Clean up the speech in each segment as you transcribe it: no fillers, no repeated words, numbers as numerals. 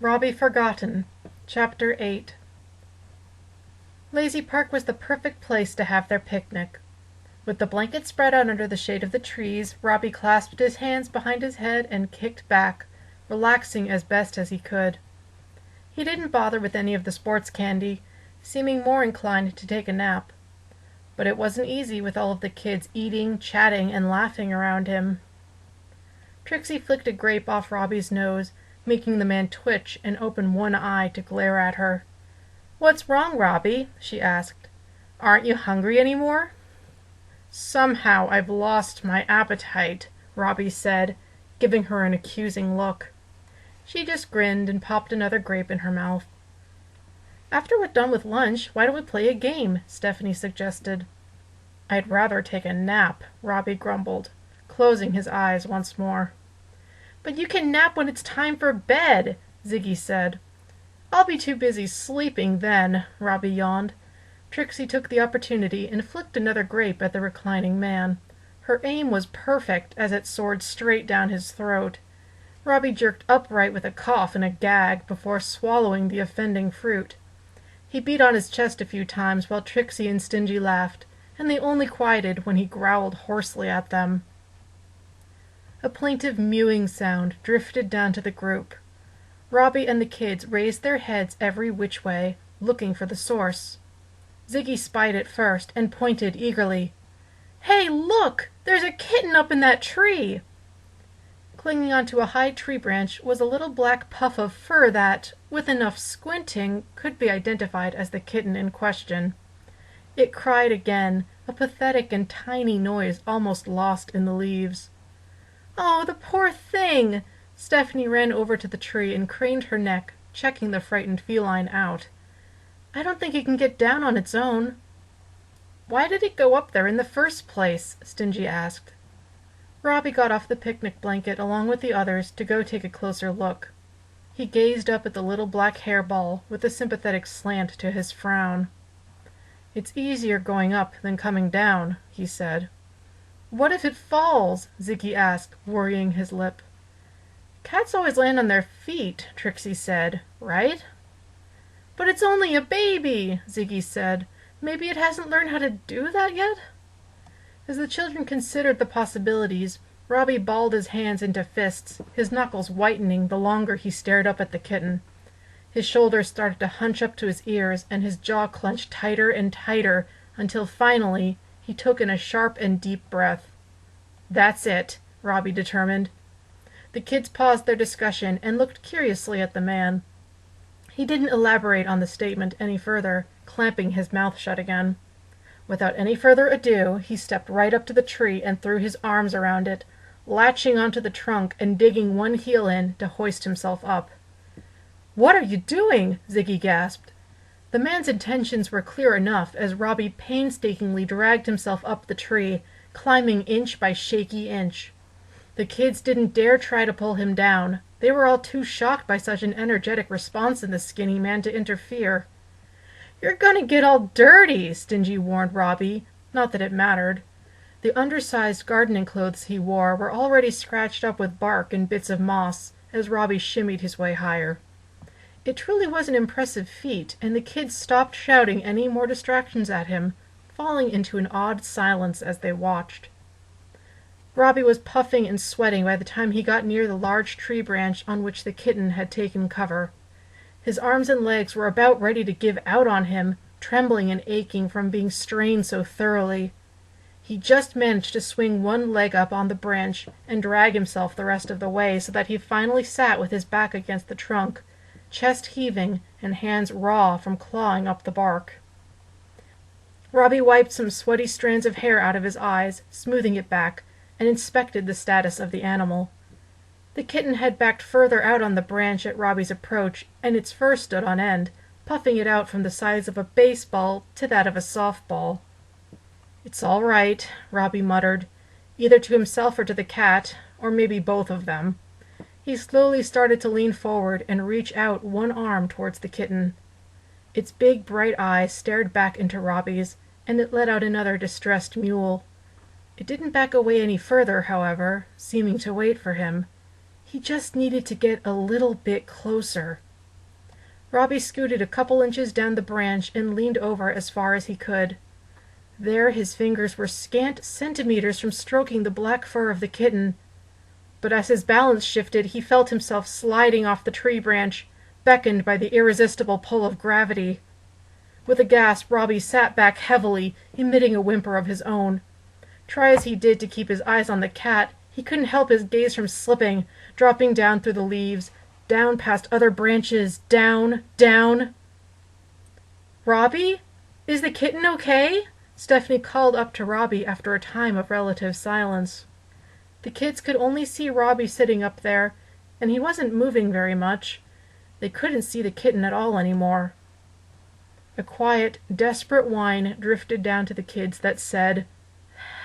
Robbie Forgotten, Chapter 8. Lazy Park was the perfect place to have their picnic. With the blanket spread out under the shade of the trees, Robbie clasped his hands behind his head and kicked back, relaxing as best as he could. He didn't bother with any of the sports candy, seeming more inclined to take a nap. But it wasn't easy with all of the kids eating, chatting, and laughing around him. Trixie flicked a grape off Robbie's nose, making the man twitch and open one eye to glare at her. "What's wrong, Robbie?" she asked. "Aren't you hungry any more?" "Somehow I've lost my appetite," Robbie said, giving her an accusing look. She just grinned and popped another grape in her mouth. "After we're done with lunch, why don't we play a game?" Stephanie suggested. "I'd rather take a nap," Robbie grumbled, closing his eyes once more. "But you can nap when it's time for bed," Ziggy said. "I'll be too busy sleeping then," Robbie yawned. Trixie took the opportunity and flicked another grape at the reclining man. Her aim was perfect as it soared straight down his throat. Robbie jerked upright with a cough and a gag before swallowing the offending fruit. He beat on his chest a few times while Trixie and Stingy laughed, and they only quieted when he growled hoarsely at them. A plaintive mewing sound drifted down to the group. Robbie and the kids raised their heads every which way, looking for the source. Ziggy spied it first and pointed eagerly. "Hey, look! There's a kitten up in that tree!" Clinging onto a high tree branch was a little black puff of fur that, with enough squinting, could be identified as the kitten in question. It cried again, a pathetic and tiny noise almost lost in the leaves. "Oh, the poor thing!" Stephanie ran over to the tree and craned her neck, checking the frightened feline out. "I don't think it can get down on its own." "Why did it go up there in the first place?" Stingy asked. Robbie got off the picnic blanket along with the others to go take a closer look. He gazed up at the little black hairball with a sympathetic slant to his frown. "It's easier going up than coming down," he said. "What if it falls?" Ziggy asked, worrying his lip. "Cats always land on their feet," Trixie said, "right?" "But it's only a baby," Ziggy said. "Maybe it hasn't learned how to do that yet?" As the children considered the possibilities, Robbie balled his hands into fists, his knuckles whitening the longer he stared up at the kitten. His shoulders started to hunch up to his ears, and his jaw clenched tighter and tighter until finally he took in a sharp and deep breath. "That's it," Robbie determined. The kids paused their discussion and looked curiously at the man. He didn't elaborate on the statement any further, clamping his mouth shut again. Without any further ado, he stepped right up to the tree and threw his arms around it, latching onto the trunk and digging one heel in to hoist himself up. "What are you doing?" Ziggy gasped. The man's intentions were clear enough as Robbie painstakingly dragged himself up the tree, climbing inch by shaky inch. The kids didn't dare try to pull him down. They were all too shocked by such an energetic response in the skinny man to interfere. "You're gonna get all dirty," Stingy warned Robbie, not that it mattered. The undersized gardening clothes he wore were already scratched up with bark and bits of moss as Robbie shimmied his way higher. It truly was an impressive feat, and the kids stopped shouting any more distractions at him, falling into an odd silence as they watched. Robbie was puffing and sweating by the time he got near the large tree branch on which the kitten had taken cover. His arms and legs were about ready to give out on him, trembling and aching from being strained so thoroughly. He just managed to swing one leg up on the branch and drag himself the rest of the way so that he finally sat with his back against the trunk, chest heaving and hands raw from clawing up the bark. Robbie wiped some sweaty strands of hair out of his eyes, smoothing it back, and inspected the status of the animal. The kitten had backed further out on the branch at Robbie's approach, and its fur stood on end, puffing it out from the size of a baseball to that of a softball. "It's all right," Robbie muttered, either to himself or to the cat, or maybe both of them. He slowly started to lean forward and reach out one arm towards the kitten. Its big bright eyes stared back into Robbie's, and it let out another distressed mewl. It didn't back away any further, however, seeming to wait for him. He just needed to get a little bit closer. Robbie scooted a couple inches down the branch and leaned over as far as he could. There his fingers were scant centimeters from stroking the black fur of the kitten. But as his balance shifted, he felt himself sliding off the tree branch, beckoned by the irresistible pull of gravity. With a gasp, Robbie sat back heavily, emitting a whimper of his own. Try as he did to keep his eyes on the cat, he couldn't help his gaze from slipping, dropping down through the leaves, down past other branches, down, down. "Robbie? Is the kitten okay?" Stephanie called up to Robbie after a time of relative silence. The kids could only see Robbie sitting up there, and he wasn't moving very much. They couldn't see the kitten at all anymore. A quiet, desperate whine drifted down to the kids that said,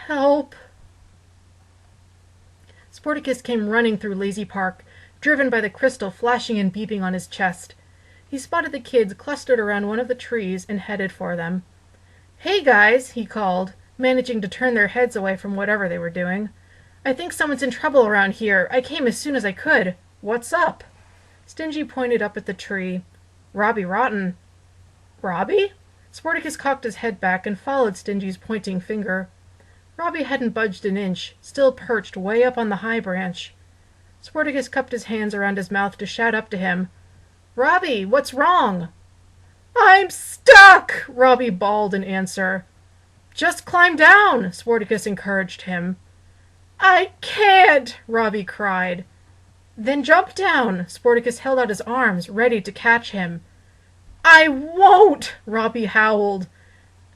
"Help!" Sportacus came running through Lazy Park, driven by the crystal flashing and beeping on his chest. He spotted the kids clustered around one of the trees and headed for them. "Hey guys," he called, managing to turn their heads away from whatever they were doing. "I think someone's in trouble around here. I came as soon as I could. What's up?" Stingy pointed up at the tree. "Robbie Rotten." "Robbie?" Sportacus cocked his head back and followed Stingy's pointing finger. Robbie hadn't budged an inch, still perched way up on the high branch. Sportacus cupped his hands around his mouth to shout up to him, "Robbie, what's wrong?" "I'm stuck!" Robbie bawled in answer. "Just climb down," Sportacus encouraged him. "I can't!" Robbie cried. "Then jump down!" Sportacus held out his arms, ready to catch him. "I won't!" Robbie howled.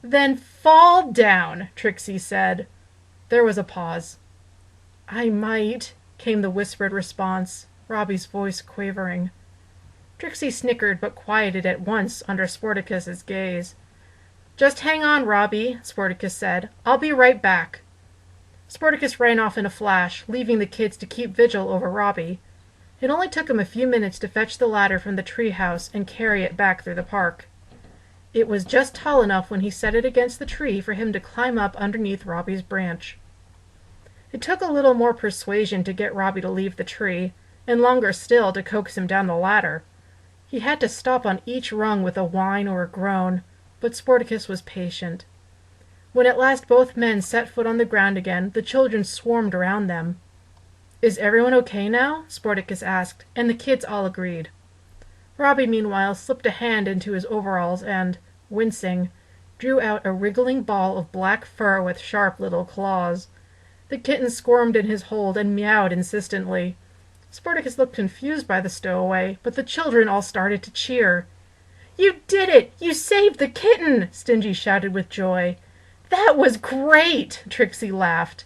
"Then fall down," Trixie said. There was a pause. "I might," came the whispered response, Robbie's voice quavering. Trixie snickered but quieted at once under Sportacus's gaze. "Just hang on, Robbie," Sportacus said. "I'll be right back." Sportacus ran off in a flash, leaving the kids to keep vigil over Robbie. It only took him a few minutes to fetch the ladder from the treehouse and carry it back through the park. It was just tall enough when he set it against the tree for him to climb up underneath Robbie's branch. It took a little more persuasion to get Robbie to leave the tree, and longer still to coax him down the ladder. He had to stop on each rung with a whine or a groan, but Sportacus was patient. When at last both men set foot on the ground again, the children swarmed around them. "Is everyone okay now?" Sportacus asked, and the kids all agreed. Robbie, meanwhile, slipped a hand into his overalls and, wincing, drew out a wriggling ball of black fur with sharp little claws. The kitten squirmed in his hold and meowed insistently. Sportacus looked confused by the stowaway, but the children all started to cheer. "You did it! You saved the kitten!" Stingy shouted with joy. "That was great!" Trixie laughed.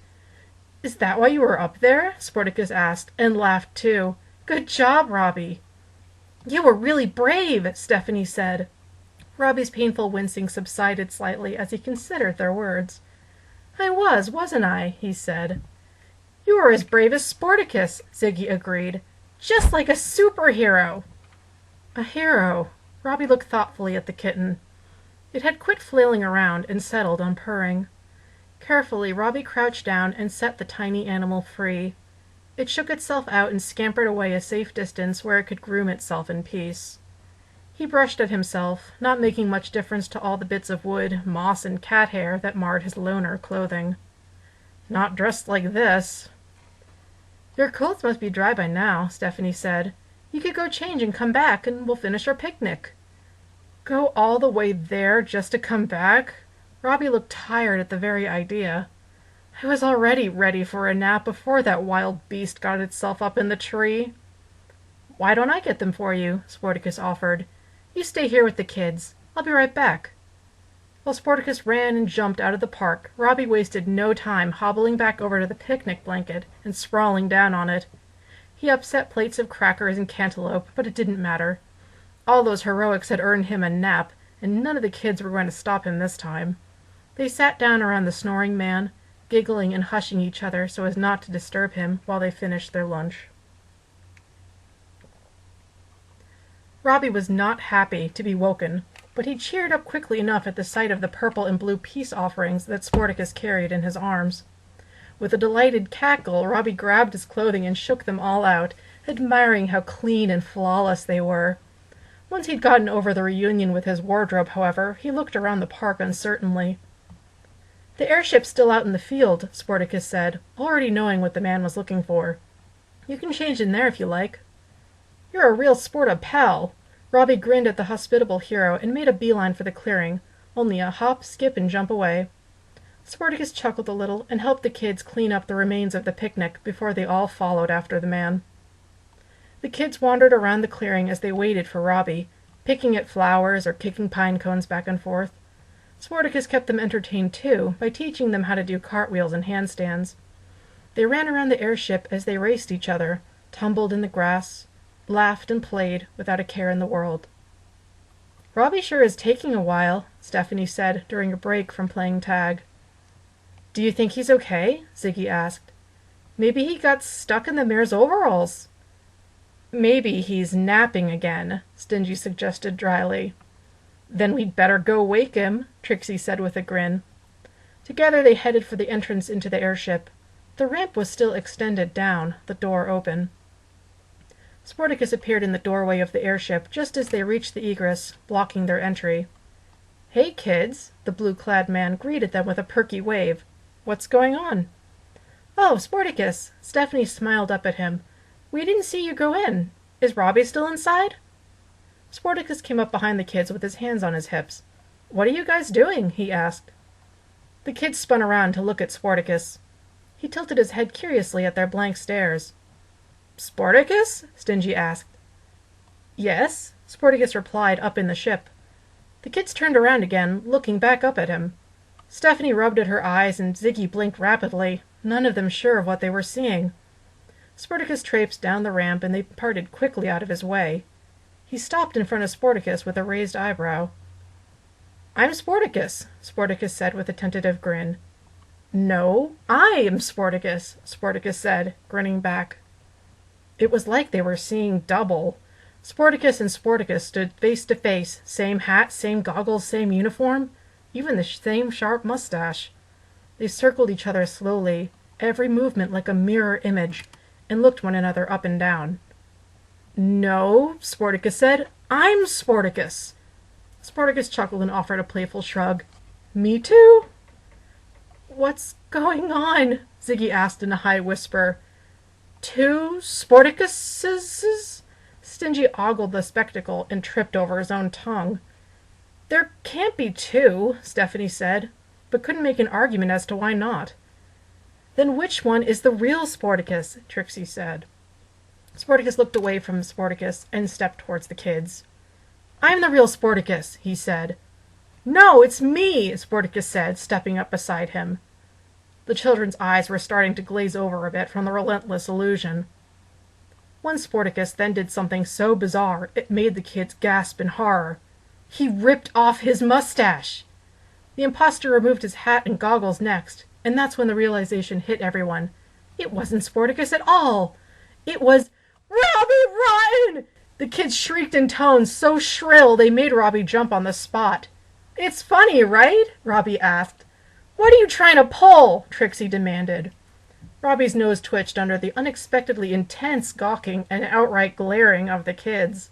"Is that why you were up there?" Sportacus asked, and laughed too. "Good job, Robbie." "You were really brave," Stephanie said. Robbie's painful wincing subsided slightly as he considered their words. "I was, wasn't I?" he said. "You were as brave as Sportacus," Ziggy agreed. "Just like a superhero." A hero. Robbie looked thoughtfully at the kitten. It had quit flailing around and settled on purring. Carefully, Robbie crouched down and set the tiny animal free. It shook itself out and scampered away a safe distance where it could groom itself in peace. He brushed at himself, not making much difference to all the bits of wood, moss, and cat hair that marred his loner clothing. "Not dressed like this." "Your clothes must be dry by now," Stephanie said. "You could go change and come back, and we'll finish our picnic." Go all the way there just to come back? Robbie looked tired at the very idea. I was already ready for a nap before that wild beast got itself up in the tree. "Why don't I get them for you?" Sportacus offered. "You stay here with the kids. I'll be right back." While Sportacus ran and jumped out of the park, Robbie wasted no time hobbling back over to the picnic blanket and sprawling down on it. He upset plates of crackers and cantaloupe, but it didn't matter. All those heroics had earned him a nap, and none of the kids were going to stop him this time. They sat down around the snoring man, giggling and hushing each other so as not to disturb him while they finished their lunch. Robbie was not happy to be woken, but he cheered up quickly enough at the sight of the purple and blue peace offerings that Sportacus carried in his arms. With a delighted cackle, Robbie grabbed his clothing and shook them all out, admiring how clean and flawless they were. Once he'd gotten over the reunion with his wardrobe, however, he looked around the park uncertainly. "The airship's still out in the field," Sportacus said, already knowing what the man was looking for. "You can change in there if you like." "You're a real sporta pal." Robbie grinned at the hospitable hero and made a beeline for the clearing, only a hop, skip, and jump away. Sportacus chuckled a little and helped the kids clean up the remains of the picnic before they all followed after the man. The kids wandered around the clearing as they waited for Robbie, picking at flowers or kicking pine cones back and forth. Sportacus kept them entertained too by teaching them how to do cartwheels and handstands. They ran around the airship as they raced each other, tumbled in the grass, laughed and played without a care in the world. "Robbie sure is taking a while," Stephanie said during a break from playing tag. "Do you think he's okay?" Ziggy asked. "Maybe he got stuck in the mare's overalls." "Maybe he's napping again," Stingy suggested dryly. "Then we'd better go wake him," Trixie said with a grin. Together they headed for the entrance into the airship. The ramp was still extended down, the door open. Sportacus appeared in the doorway of the airship just as they reached the egress, blocking their entry. "Hey, kids," the blue-clad man greeted them with a perky wave. "What's going on?" "Oh, Sportacus," Stephanie smiled up at him. "We didn't see you go in. Is Robbie still inside?" Sportacus came up behind the kids with his hands on his hips. "What are you guys doing?" he asked. The kids spun around to look at Sportacus. He tilted his head curiously at their blank stares. "Sportacus?" Stingy asked. "Yes," Sportacus replied up in the ship. The kids turned around again, looking back up at him. Stephanie rubbed at her eyes and Ziggy blinked rapidly, none of them sure of what they were seeing. Sportacus traipsed down the ramp and they parted quickly out of his way. He stopped in front of Sportacus with a raised eyebrow. "I'm Sportacus," Sportacus said with a tentative grin. "No, I am Sportacus," Sportacus said, grinning back. It was like they were seeing double. Sportacus and Sportacus stood face to face, same hat, same goggles, same uniform, even the same sharp mustache. They circled each other slowly, every movement like a mirror image, and looked one another up and down. "No," Sportacus said, "I'm Sportacus." Sportacus chuckled and offered a playful shrug. "Me too." "What's going on?" Ziggy asked in a high whisper. "Two Sportacuses?" Stingy ogled the spectacle and tripped over his own tongue. "There can't be two," Stephanie said, but couldn't make an argument as to why not. "Then which one is the real Sportacus?" Trixie said. Sportacus looked away from Sportacus and stepped towards the kids. "I'm the real Sportacus," he said. "No, it's me," Sportacus said, stepping up beside him. The children's eyes were starting to glaze over a bit from the relentless illusion. One Sportacus then did something so bizarre it made the kids gasp in horror. He ripped off his mustache! The imposter removed his hat and goggles next, and that's when the realization hit everyone. It wasn't Sportacus at all! It was Robbie Rotten! The kids shrieked in tones so shrill they made Robbie jump on the spot. "It's funny, right?" Robbie asked. "What are you trying to pull?" Trixie demanded. Robbie's nose twitched under the unexpectedly intense gawking and outright glaring of the kids.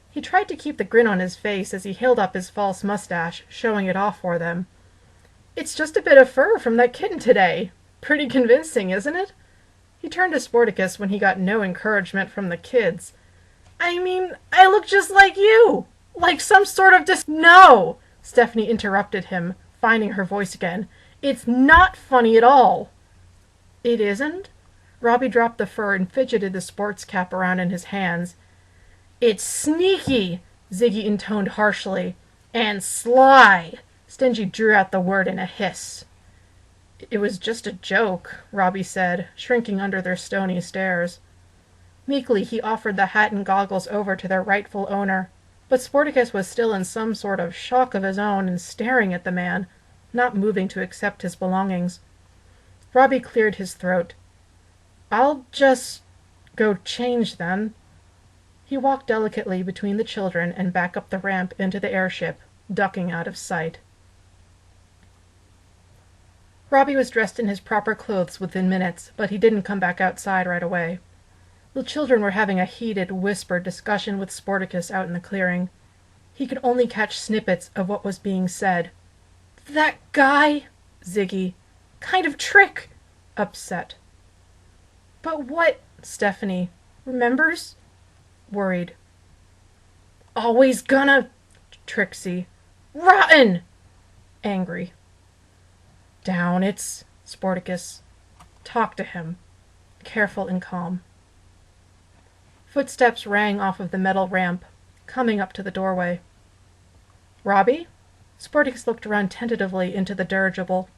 He tried to keep the grin on his face as he held up his false mustache, showing it off for them. "It's just a bit of fur from that kitten today. Pretty convincing, isn't it?" He turned to Sportacus when he got no encouragement from the kids. "I mean, I look just like you! Like some sort of No!" Stephanie interrupted him, finding her voice again. "It's not funny at all." "It isn't?" Robbie dropped the fur and fidgeted the sports cap around in his hands. "It's sneaky," Ziggy intoned harshly. "And sly." Stingy drew out the word in a hiss. "It was just a joke," Robbie said, shrinking under their stony stares. Meekly he offered the hat and goggles over to their rightful owner, but Sportacus was still in some sort of shock of his own and staring at the man, not moving to accept his belongings. Robbie cleared his throat. "I'll just go change then." He walked delicately between the children and back up the ramp into the airship, ducking out of sight. Robbie was dressed in his proper clothes within minutes, but he didn't come back outside right away. The children were having a heated, whispered discussion with Sportacus out in the clearing. He could only catch snippets of what was being said. "That guy!" Ziggy. "Kind of trick!" Upset. "But what?" Stephanie. "Remembers?" Worried. "Always gonna..." Trixie. "Rotten!" Angry. "Down, it's..." Sportacus. "Talk to him." Careful and calm. Footsteps rang off of the metal ramp, coming up to the doorway. "Robbie?" Sportacus looked around tentatively into the dirigible.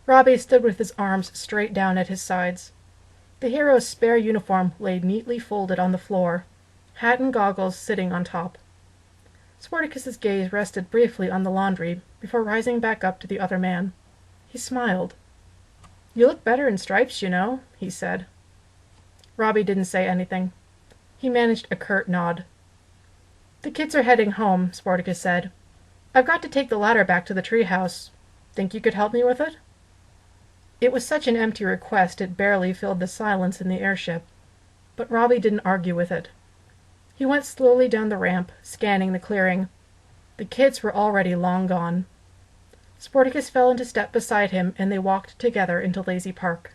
Robbie stood with his arms straight down at his sides. The hero's spare uniform lay neatly folded on the floor, hat and goggles sitting on top. Sportacus's gaze rested briefly on the laundry before rising back up to the other man. He smiled. "You look better in stripes, you know," he said. Robbie didn't say anything. He managed a curt nod. "The kids are heading home," Sportacus said. "I've got to take the ladder back to the treehouse. Think you could help me with it?" It was such an empty request it barely filled the silence in the airship. But Robbie didn't argue with it. He went slowly down the ramp, scanning the clearing. The kids were already long gone. Sportacus fell into step beside him, and they walked together into Lazy Park.